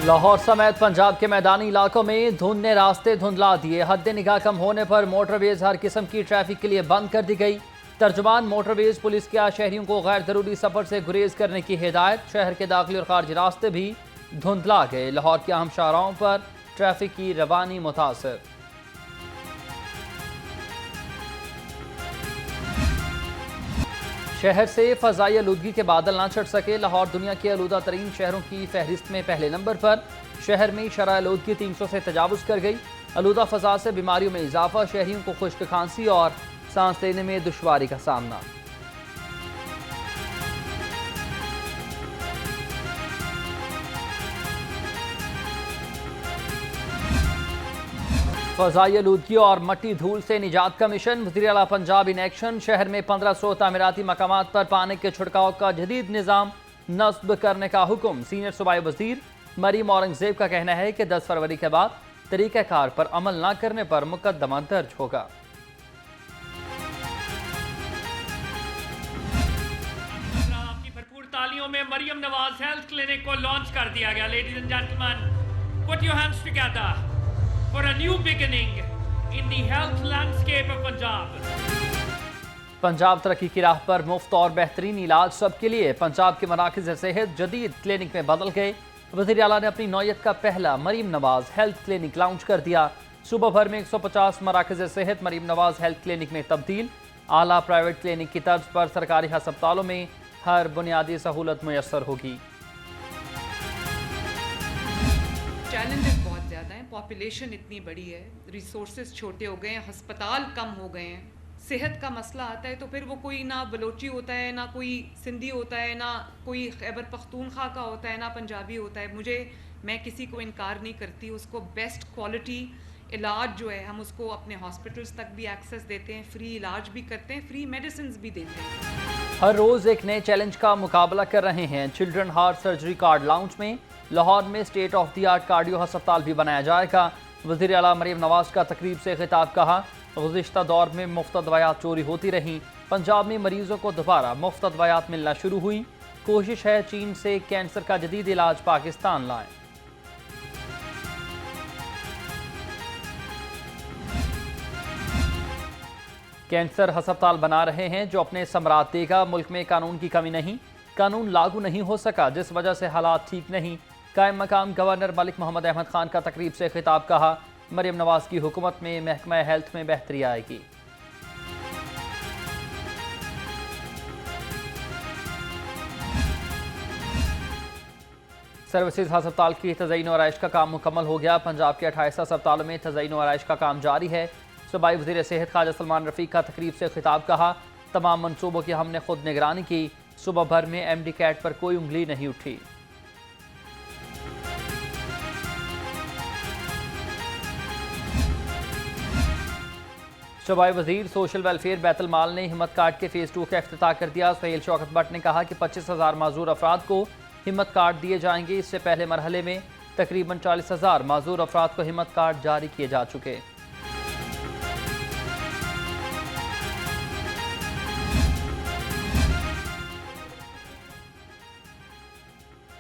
लाहौर समेत पंजाब के मैदानी इलाकों में धुंध ने रास्ते धुंधला दिए। हद निगाह कम होने पर मोटरवेज हर किस्म की ट्रैफिक के लिए बंद कर दी गई। तर्जुमान मोटरवेज पुलिस के शहरियों को गैर जरूरी सफर से गुरेज करने की हिदायत। शहर के दाखिली और खारजी रास्ते भी धुंधला गए। लाहौर के अहम शाहराहों पर ट्रैफिक की रवानी मुतासर। शहर से फजाई आलूदगी के बादल ना छट सके। लाहौर दुनिया के आलूदा तरीन शहरों की फहरिस्त में पहले नंबर पर। शहर में शरह आलूदगी 300 से तजावुज कर गई। आलूदा फजा से बीमारियों में इजाफा। शहरियों को खुश्क खांसी और सांस लेने में दुश्वारी का सामना। फजाई आलूदगी और मट्टी धूल से निजात का मिशन। वज़ीर आला पंजाब इन एक्शन। शहर में 1500 तामीराती मकामात पर पानी के छिड़काव का जदीद निज़ाम नस्ब करने का हुक्म। सीनियर सूबाई वज़ीर मरीम औरंगजेब का कहना है कि 10 फरवरी के बाद तरीक़ाकार पर अमल न करने पर मुकदमा दर्ज होगा। आपकी भरपूर तालियों में मरियम नवाज हेल्थ क्लिनिक को लॉन्च कर दिया गया। Ladies and gentleman, put your hands together for a new beginning in the health landscape of Punjab. Punjab तरक्की की राह पर मुफ्त और बेहतरीन इलाज सबके लिए। पंजाब के मराकज़ सेहत जदीद क्लिनिक में बदल गए। वज़ीर आला ने अपनी नौयत का पहला Maryam Nawaz health clinic launch कर दिया। सूबा भर में 150 मराकज़ सेहत मरीम नवाज हेल्थ क्लिनिक में तब्दील। आला प्राइवेट क्लिनिक की तर्ज पर सरकारी हस्पतालों में हर बुनियादी सहूलत मुयस्सर होगी। चैलेंजेस बहुत ज़्यादा हैं। पॉपुलेशन इतनी बड़ी है, रिसोर्सेज छोटे हो गए हैं, हस्पताल कम हो गए हैं। सेहत का मसला आता है तो फिर वो कोई ना बलोची होता है, ना कोई सिंधी होता है, ना कोई खैबर पख्तूनख्वा का होता है, ना पंजाबी होता है। मैं किसी को इनकार नहीं करती। उसको बेस्ट क्वालिटी इलाज जो है हम उसको अपने हॉस्पिटल्स तक भी एक्सेस देते हैं, फ्री इलाज भी करते हैं, फ्री मेडिसिन भी देते हैं। हर रोज़ एक नए चैलेंज का मुकाबला कर रहे हैं। Children heart surgery card launch में लाहौर में state of the art cardio अस्पताल भी बनाया जाएगा। वज़ीर आला मरीम नवाज का तकरीब से खिताब। कहा, गुज़िश्ता दौर में मुफ्त दवायात चोरी होती रहीं। पंजाब में मरीजों को दोबारा मुफ्त दवायात मिलना शुरू हुई। कोशिश है चीन से कैंसर का जदीद इलाज पाकिस्तान लाएं। कैंसर अस्पताल बना रहे हैं जो अपने समरात देगा। मुल्क में कानून की कमी नहीं, कानून लागू नहीं हो सका जिस वजह से हालात ठीक नहीं। कायम मकाम गवर्नर मलिक मोहम्मद अहमद खान का तकरीब से खिताब। कहा, मरीम नवाज की हुकूमत में महकमा हेल्थ में बेहतरी आएगी। सर्विसेज अस्पताल की तज़यीन और आराइश का काम मुकम्मल हो गया। पंजाब के 28 अस्पतालों में तज़यीन और आराइश का काम जारी है। सूबाई वज़ीर सेहत ख्वाजा सलमान रफ़ीक का तकरीब से खिताब। कहा, तमाम मनसूबों की हमने खुद निगरानी की। सुबह भर में MD कैट पर कोई उंगली नहीं उठी। सूबाई वज़ीर सोशल वेलफेयर बैतुल माल ने हिम्मत कार्ड के फ़ेज़ 2 का इफ्तिताह कर दिया। सुहेल शौकत भट्ट ने कहा कि 25,000 माजूर अफराद को हिम्मत कार्ड दिए जाएंगे। इससे पहले मरहले में तकरीबन 40,000 माजूर अफराद को हिम्मत कार्ड जारी किए जा चुके।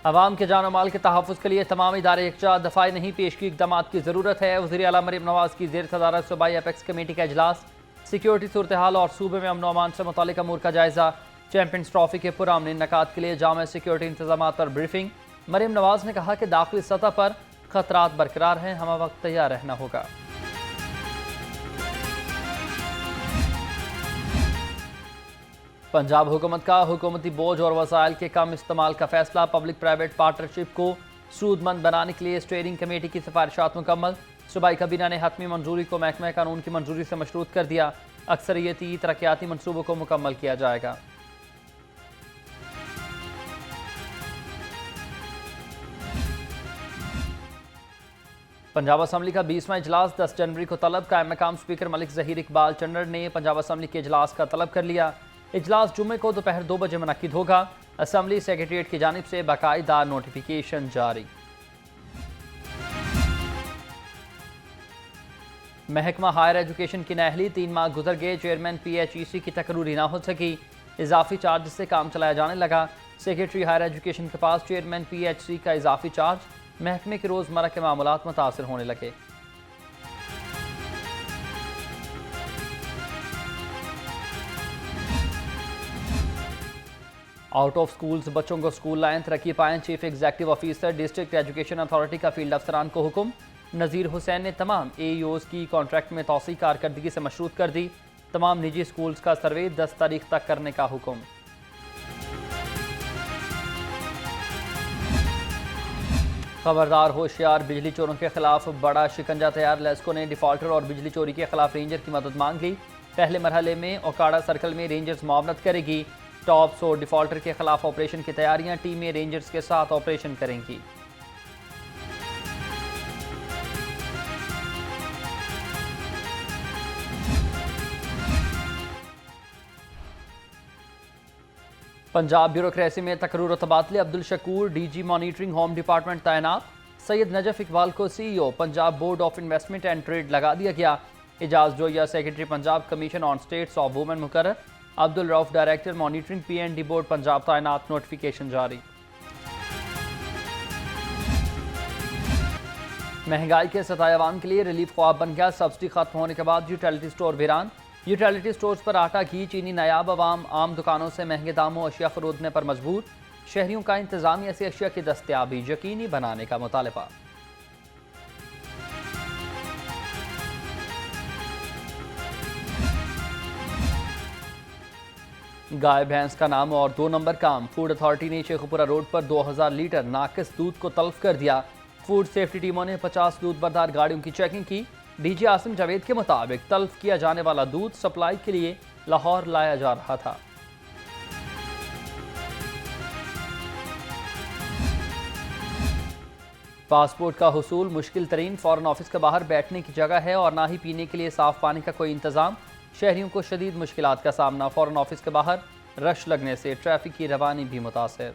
अवाम के जान माल के तहफ़्फ़ुज़ के लिए तमाम इदारे यकजा दफ़ाई नहीं पेश की इक़दाम की ज़रूरत है। वज़ीर आला मरीम नवाज की ज़ेर सदारत सूबाई अपेक्स कमेटी का इजलास। सिक्योरिटी सूरत हाल और सूबे में अमन व अमान से मुतालिक अमूर का जायज़ा। चैम्पियंस ट्रॉफी के पुरअमन इनकाद के लिए जामा सिक्योरिटी इंतजाम पर ब्रीफिंग। मरीम नवाज ने कहा कि दाखिली सतह पर खतरात बरकरार हैं, हमें वक्त तैयार रहना होगा। पंजाब हुकूमत का हुकूमती बोझ और वसाइल के कम इस्तेमाल का फैसला। पब्लिक प्राइवेट पार्टनरशिप को सूदमंद बनाने के लिए स्टीयरिंग कमेटी की सिफारिशात मुकम्मल। सूबाई काबीना ने हतमी मंजूरी को महकमा कानून की मंजूरी से मशरूत कर दिया। अक्सरियती तरक्याती मनसूबों को मुकम्मल किया जाएगा। पंजाब असम्बली का 20वां इजलास 10 जनवरी को तलब। कायम मकाम स्पीकर मलिक ज़हीर इकबाल चन्नर ने पंजाब असम्बली के इजलास का तलब कर लिया। इजलास जुम्मे को दोपहर 2 बजे मुनक्किद होगा। असम्बली सेक्रेटरीट की जानिब से बाकायदा नोटिफिकेशन जारी। महकमा हायर एजुकेशन की नाअहली 3 माह गुजर गए। चेयरमैन PHEC की तकरूरी ना हो सकी। इजाफी चार्ज से काम चलाया जाने लगा। सेक्रेटरी हायर एजुकेशन के पास चेयरमैन PHC का इजाफी चार्ज महकमे के रोज़मर्रा के मामलात मुतासर होने लगे। आउट ऑफ स्कूल्स बच्चों को स्कूल लाएं, तरक्की पाएं। Chief executive officer district education authority का फील्ड अफसरान को हुक्म। नज़ीर हुसैन ने तमाम AEOs की कॉन्ट्रैक्ट में तौसी कारकर्दगी से मशरूत कर दी। तमाम निजी स्कूल्स का सर्वे 10 तारीख तक करने का हुक्म। खबरदार होशियार, बिजली चोरों के खिलाफ बड़ा शिकंजा तैयार। लेस्को ने डिफॉल्टर और बिजली चोरी के खिलाफ रेंजर की मदद मांग ली। पहले मरहले में ओकाड़ा सर्कल में रेंजर्स मुआवनत करेगी। टॉप्स और डिफॉल्टर के खिलाफ ऑपरेशन की तैयारियां, टीमें रेंजर्स के साथ ऑपरेशन करेंगी। पंजाब ब्यूरोक्रेसी में तकरूर तबादले। Abdul Shakoor DG monitoring home department तैनात। सैयद नजफ इकबाल को CEO Punjab board of investment and trade लगा दिया गया। Ejaz Zoya secretary Punjab commission on status of women मुकर्रर। Abdul Rauf director monitoring PND board Punjab तैनात। नोटिफिकेशन जारी। महंगाई के सताए अवाम के लिए रिलीफ ख्वाब बन गया। सब्सिडी खत्म होने के बाद यूटिलिटी स्टोर वीरान। यूटिलिटी स्टोर्स पर आटा, घी, चीनी नायाब। अवाम आम दुकानों से महंगे दामों अशिया खरीदने पर मजबूर। शहरियों का इंतजामिया से अशिया की दस्तयाबी यकीनी बनाने का मुतालबा। गाय भैंस का नाम और 2 नंबर काम। फूड अथॉरिटी ने शेखुपुरा रोड पर 2000 लीटर नाकिस दूध को तल्फ कर दिया। फूड सेफ्टी टीमों ने 50 दूध बरदार गाड़ियों की चेकिंग की। DG आसिम जावेद के मुताबिक तल्फ किया जाने वाला दूध सप्लाई के लिए लाहौर लाया जा रहा था। पासपोर्ट का हुसूल मुश्किल तरीन। फॉरेन ऑफिस के बाहर बैठने की जगह है और ना ही पीने के लिए साफ पानी का कोई इंतजाम। शहरियों को शदीद मुश्किलात का सामना। फॉरेन ऑफिस के बाहर रश लगने से ट्रैफिक की रवानी भी मुतासर।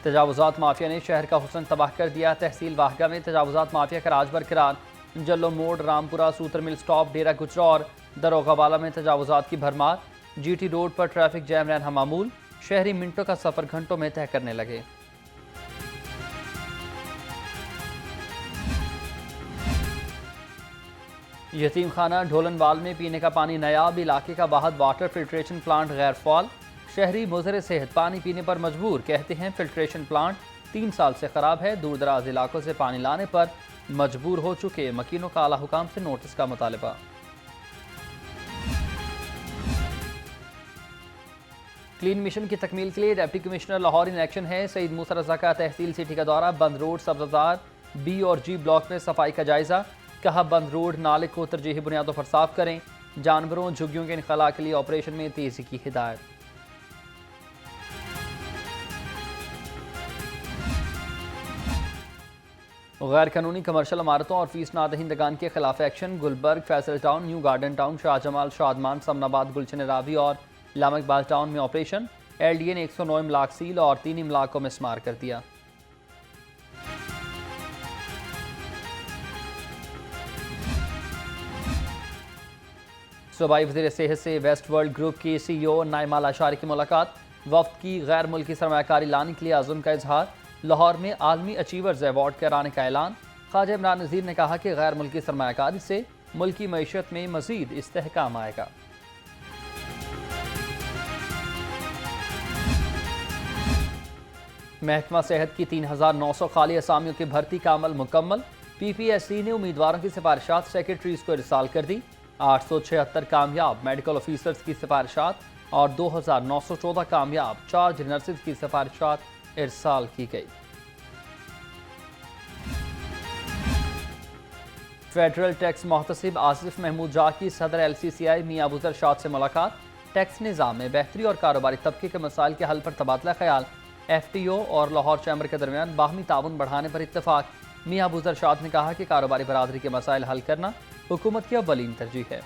तजावुजात माफिया ने शहर का हुस्न तबाह कर दिया। तहसील वाहगा में तजावुजात माफिया का राज बरकरार। जल्लो मोड़, रामपुरा, सूत्र मिल स्टॉप, डेरा गुजरौर, दरोगावाला में तजावुजात की भरमार। GT रोड पर ट्रैफिक जैम रहना मामूल। शहरी मिनटों का सफर घंटों में तय करने लगे। यतीम खाना ढोलनवाल में पीने का पानी नायाब। इलाके का वाहद वाटर फिल्ट्रेशन प्लांट गैर फाल। शहरी मुज़र सेहत पानी पीने पर मजबूर। कहते हैं फिल्ट्रेशन प्लांट 3 साल से खराब है। दूर दराज इलाकों से पानी लाने पर मजबूर हो चुके मकीनों का आला हुकाम से नोटिस का मुतालबा। क्लीन मिशन की तकमील के लिए deputy commissioner Lahore in action है। सईद मूसा रजा का तहसील सिटी का दौरा। बंद रोड, सब्ज़ार B और G ब्लॉक में सफाई का जायजा। कहा बंद रोड नाले को तरजीही बुनियादों पर साफ करें। जानवरों झुग्गियों के इनखला के लिए ऑपरेशन में तेजी की हिदायत। गैर कानूनी कमर्शल इमारतों और फीस नादहिंदगान के खिलाफ action. Gulberg, Faisal Town, New Garden Town, Shahjamal, Shadman, Samanabad, Gulshan Ravi और लाम इकबाल टाउन में ऑपरेशन। LDA ने 109 इमलाक सील और 3 इमलाक को मिसमार कर दिया। सूबाई वज़ीर सेहत से वेस्ट वर्ल्ड ग्रुप की CEO नाइमा लाशारी की मुलाकात। वफ्द की गैर मुल्की सरमायाकारी लाने के लिए आज़म का इजहार। लाहौर में आलमी अचीवर्स अवार्ड कराने का ऐलान। ख्वाजा इमरान नज़ीर ने कहा कि गैर मुल्की सरमायाकारी से मुल्की मईशत में मज़ीद इस्तेहकाम आएगा। महकमा सेहत की 3900 खाली असामियों की भर्ती का अमल मुकम्मल। PPSC ने उम्मीदवारों की सिफारिशात सेक्रेटरीज को इरसाल कर दी। 876 कामयाब मेडिकल ऑफिसर्स की सिफारिशात और 2914 कामयाब चार्ज नर्सेज की सिफारिशात इरसाल की गई। फेडरल टैक्स मोहतसिब आसिफ महमूद जा की सदर LCCI मियां अबूजर शाद से मुलाकात। टैक्स निज़ाम में बेहतरी और कारोबारी तबके के मसाइल के हल पर तबादला ख्याल। FTO और लाहौर चैम्बर के दरमियान बाहमी ताउन बढ़ाने पर इत्तफाक। मियां अबूजर शाद ने कहा कि कारोबारी बरादरी के मसाइल हल करना हुकूमत की अव्वलीन तरजीह है।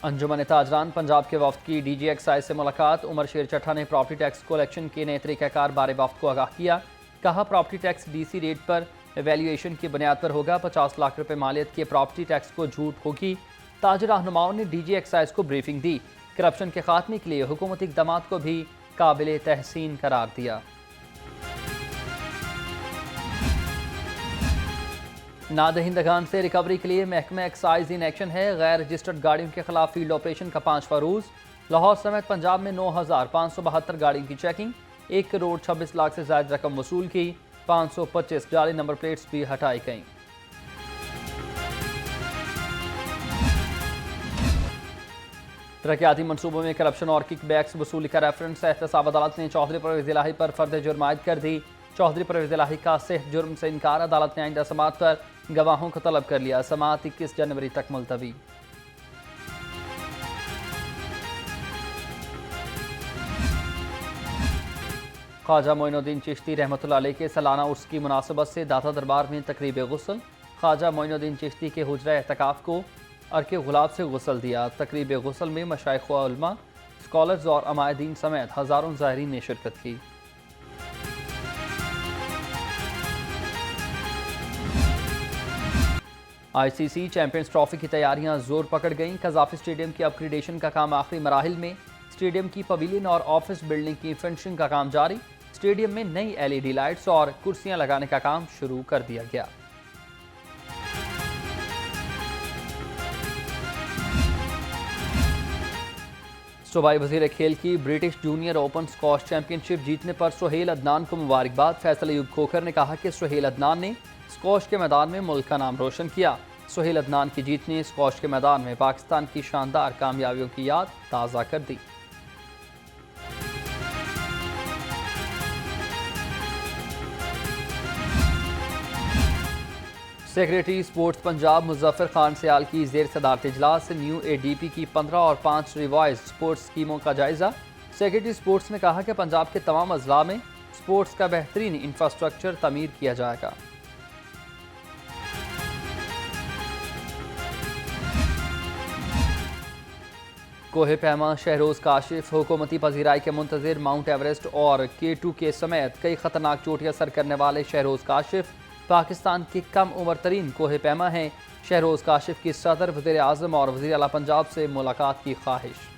अंजुमन ताजरान पंजाब के वफ्द की DG एक्साइज से मुलाकात। उमर शेर चट्ठा ने प्रॉपर्टी टैक्स कलेक्शन के नए तरीक़ाकार बारे वफ्द को आगाह किया। कहा प्रॉपर्टी टैक्स DC रेट पर वैल्यूएशन की बुनियाद पर होगा। 50 लाख रुपए मालियत के प्रॉपर्टी टैक्स को झूठ होगी। ताज रहनुमाओं ने DG एक्साइज को ब्रीफिंग दी। करप्शन के खात्मे के लिए हुकूमती इक़दामात को भी काबिल तहसीन करार दिया। नादहिंदगान से रिकवरी के लिए महकमा एक्साइज इन एक्शन है। गैर रजिस्टर्ड गाड़ियों के खिलाफ फील्ड ऑपरेशन का 5वां रोज। लाहौर समेत पंजाब में 9,572 गाड़ियों की चेकिंग, 1 करोड़ 26 लाख से ज्यादा रकम वसूल की, 525 जाली नंबर प्लेट्स भी हटाई गईं। तरक्याती मनसूबों में करप्शन और किकबैक्स वसूली का रेफरेंस। एहतसाब अदालत ने चौधरी परवेज इलाही पर फर्द जुर्म आयद कर दी। चौधरी परवेज इलाही का सेहत जुर्म से इनकार। अदालत ने आइंदा समाअत पर गवाहों को तलब कर लिया। समाअत 21 जनवरी तक मुलतवी। ख्वाजा मोइनुद्दीन चिश्ती रहमतुल्लाह अलैह के सालाना उर्स की मुनासबत से दाता दरबार में तकरीब गुस्ल। ख्वाजा मोइनुद्दीन चिश्ती के हुजरा एहतिकाफ को अर्के गुलाब से गुस्ल दिया। तकरीब गुस्ल में मशाइख व उलमा, स्कॉलर्स और अमायदीन समेत हज़ारों ज़ायरीन ने शिरकत की। ICC चैंपियंस ट्रॉफी की तैयारियां जोर पकड़ गईं। कज़ाफ़ी स्टेडियम की अपग्रेडेशन का काम आखिरी मराहिल में। स्टेडियम की पवेलियन और ऑफिस बिल्डिंग की फिनिशिंग का काम जारी। स्टेडियम में नई LED लाइट्स और कुर्सियां लगाने का काम शुरू कर दिया गया। सूबाई वज़ीर खेल की British junior open squash championship जीतने पर सुहेल अदनान को मुबारकबाद। फैसल अयूब खोखर ने कहा कि सुहेल अदनान ने स्क्वॉश के मैदान में मुल्क का नाम रोशन किया। सुहेल अदनान की जीत ने स्क्वॉश के मैदान में पाकिस्तान की शानदार कामयाबियों की याद ताज़ा कर दी। सेक्रेटरी स्पोर्ट्स पंजाब मुजफ्फर खान सियाल की जेर सदारत इजलास से न्यू ADP की 15 और 5 रिवाइज स्पोर्ट्स स्कीमों का जायजा। सेक्रेटरी स्पोर्ट्स ने कहा कि पंजाब के तमाम अजला में स्पोर्ट्स का बेहतरीन इंफ्रास्ट्रक्चर तमीर किया जाएगा। कोहे पैमा शहरोज़ काशिफ हुकूमती पजीराई के मुंतज़िर माउंट एवरेस्ट और K2K समेत कई खतरनाक चोटियां सर करने वाले शहरोज़ काशिफ पाकिस्तान की कम उम्र तरीन कोहे पैमा हैं। शहरोज़ काशिफ की सदर, वज़ीर आज़म और वज़ीर आला पंजाब से मुलाकात की ख्वाहिश।